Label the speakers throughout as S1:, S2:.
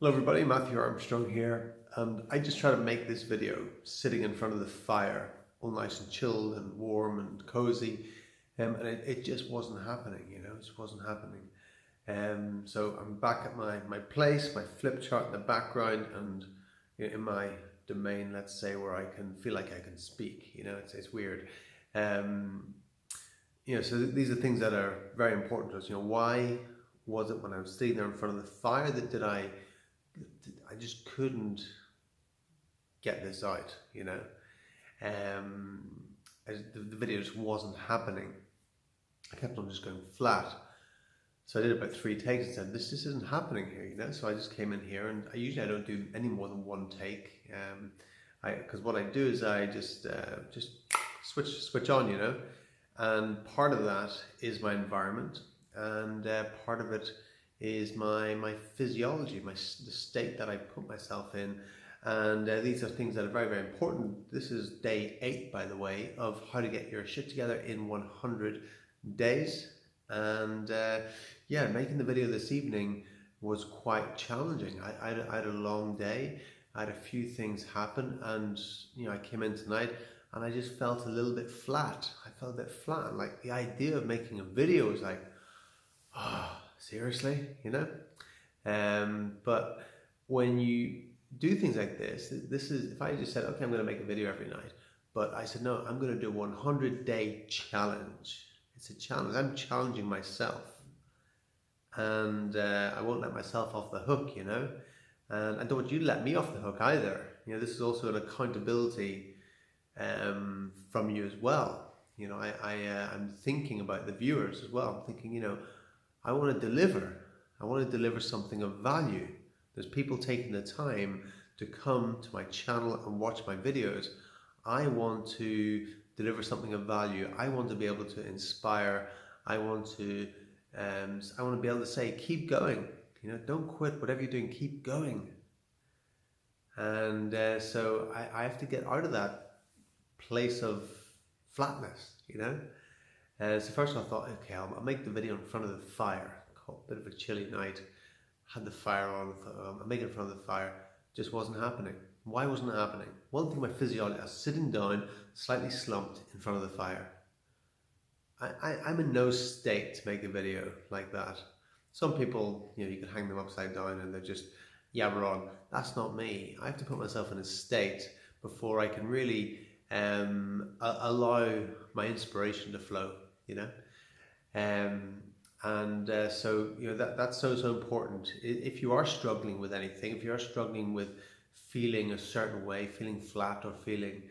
S1: Hello everybody, Matthew Armstrong here, and I just try to make this video sitting in front of the fire, all nice and chilled and warm and cozy, and it just wasn't happening, it just wasn't happening. So I'm back at my place, my flip chart in the background, and in my domain, let's say, where I can feel like I can speak, it's weird. So these are things that are very important to us. Why was it when I was sitting there in front of the fire that I just couldn't get this out, as the video just wasn't happening. I kept on just going flat. So I did about 3 takes and said, this just isn't happening here, So I just came in here, and I don't do any more than 1 take. Because what I do is I just switch on, and part of that is my environment, and part of it is my physiology, the state that I put myself in. And these are things that are very, very important. This is day 8, by the way, of how to get your shit together in 100 days. And making the video this evening was quite challenging. I had a long day. I had a few things happen, and I came in tonight and I just felt a little bit flat. I felt a bit flat. Like, the idea of making a video was like, oh, seriously, but when you do things like this is, if I just said, okay, I'm going to make a video every night, but I said, no, I'm going to do a 100-day challenge. It's a challenge. I'm challenging myself, and I won't let myself off the hook, and I don't want you to let me off the hook either. This is also an accountability from you as well. I'm thinking about the viewers as well. I'm thinking, I want to deliver something of value. There's people taking the time to come to my channel and watch my videos. I want to deliver something of value. I want to be able to inspire. I want to be able to say, keep going. Don't quit. Whatever you're doing, keep going. And so I have to get out of that place of flatness, So first I thought, okay, I'll make the video in front of the fire. A bit of a chilly night. Had the fire on. I'll make it in front of the fire. Just wasn't happening. Why wasn't it happening? One thing, my physiology. I was sitting down, slightly slumped in front of the fire. I'm in no state to make a video like that. Some people, you can hang them upside down and they're just yabber on. That's not me. I have to put myself in a state before I can really allow my inspiration to flow, So that's so important. If you are struggling with anything, if you are struggling with feeling a certain way, feeling flat, or feeling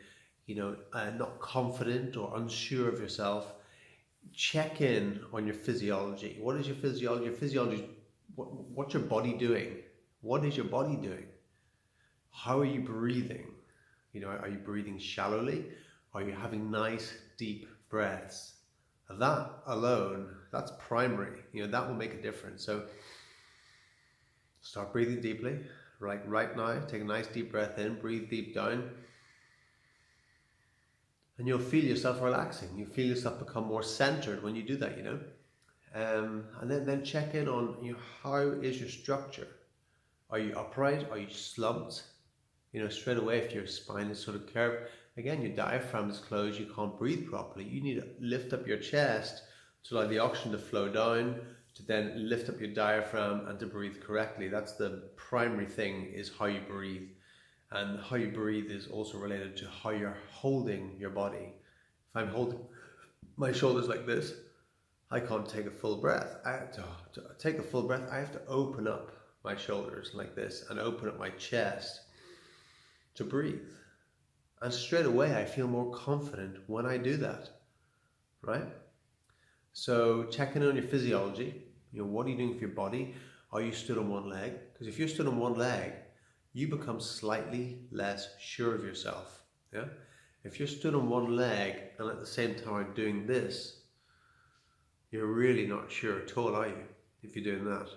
S1: not confident or unsure of yourself, check in on your physiology. What is your physiology? Your physiology, what's your body doing? What is your body doing? How are you breathing? Are you breathing shallowly? Are you having nice deep breaths? That alone, that's primary. That will make a difference. So start breathing deeply. Right now, take a nice deep breath in, breathe deep down, and you'll feel yourself relaxing. You feel yourself become more centered when you do that, And then check in on how is your structure? Are you upright? Are you slumped? Straight away, if your spine is sort of curved, again, your diaphragm is closed, you can't breathe properly. You need to lift up your chest to allow the oxygen to flow down, to then lift up your diaphragm and to breathe correctly. That's the primary thing, is how you breathe. And how you breathe is also related to how you're holding your body. If I'm holding my shoulders like this, I can't take a full breath. I have to take a full breath. I have to open up my shoulders like this and open up my chest to breathe. And straight away I feel more confident when I do that, right? So check in on your physiology. What are you doing for your body? Are you stood on one leg? Because if you're stood on one leg, you become slightly less sure of yourself. Yeah. If you're stood on one leg and at the same time are doing this, you're really not sure at all, are you? If you're doing that.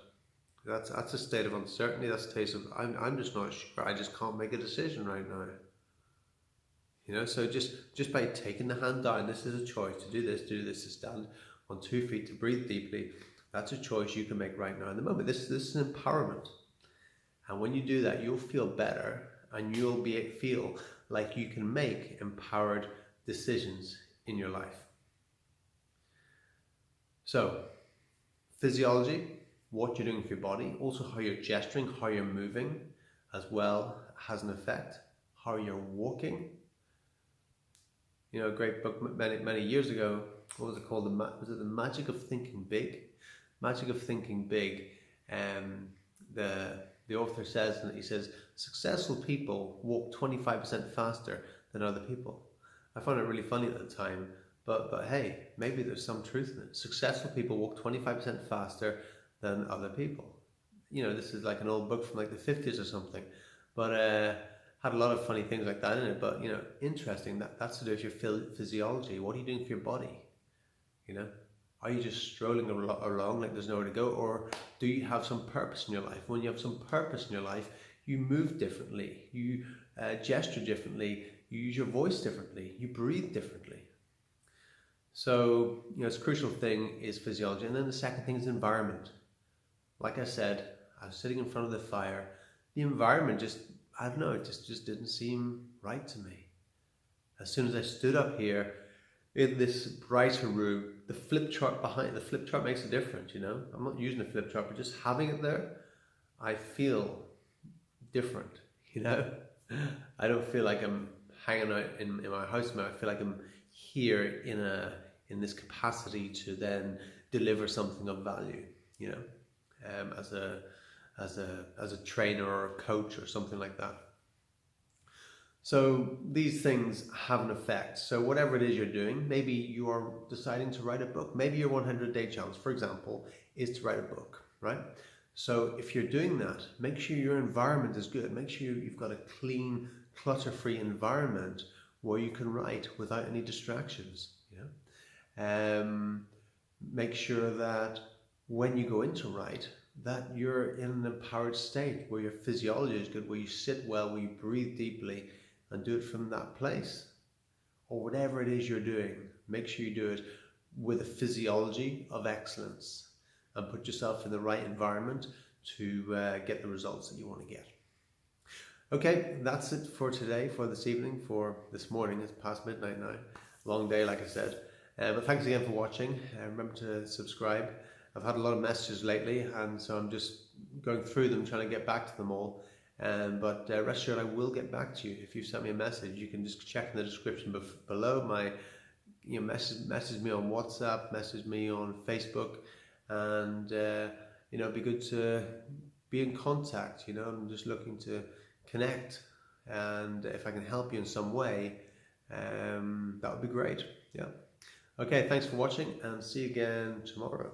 S1: That's a state of uncertainty. That's a state of I'm just not sure. I just can't make a decision right now. So just by taking the hand down, this is a choice to do this, to stand on 2 feet, to breathe deeply. That's a choice you can make right now in the moment. This is empowerment. And when you do that, you'll feel better, and you'll feel like you can make empowered decisions in your life. So, physiology, what you're doing with your body, also how you're gesturing, how you're moving as well has an effect. How you're walking. You know, a great book many years ago, what was it called? Was it The Magic of Thinking Big? Magic of Thinking Big. The author says, and he says, successful people walk 25% faster than other people. I found it really funny at the time, but hey, maybe there's some truth in it. Successful people walk 25% faster than other people. You know, this is like an old book from like the 50s or something, but had a lot of funny things like that in it. But you know, interesting, that's to do with your physiology. What are you doing for your body? You know, are you just strolling along like there's nowhere to go, or do you have some purpose in your life? When you have some purpose in your life, you move differently, you gesture differently, you use your voice differently, you breathe differently. So, you know, it's a crucial thing is physiology. And then the second thing is environment. Like I said, I was sitting in front of the fire. The environment just, I don't know, it just didn't seem right to me. As soon as I stood up here in this brighter room, the flip chart makes a difference, you know. I'm not using a flip chart, but just having it there, I feel different, you know. I don't feel like I'm hanging out in my house now. I feel like I'm here in this capacity to then deliver something of value, you know, as a trainer or a coach or something like that. So these things have an effect. So whatever it is you're doing, maybe you are deciding to write a book. Maybe your 100-day challenge, for example, is to write a book, right? So if you're doing that, make sure your environment is good. Make sure you've got a clean, clutter-free environment where you can write without any distractions. You know, make sure that when you go in to write, that you're in an empowered state where your physiology is good, where you sit well, where you breathe deeply, and do it from that place. Or whatever it is you're doing, make sure you do it with a physiology of excellence and put yourself in the right environment to get the results that you want to get. Okay, that's it for today, for this evening, for this morning. It's past midnight now. Long day, like I said. But thanks again for watching. Remember to subscribe. I've had a lot of messages lately, and so I'm just going through them, trying to get back to them all. But rest assured, I will get back to you. If you sent me a message, you can just check in the description below. Message me on WhatsApp, message me on Facebook, and you know, it'd be good to be in contact. You know, I'm just looking to connect, and if I can help you in some way, that would be great. Yeah. Okay, thanks for watching, and see you again tomorrow.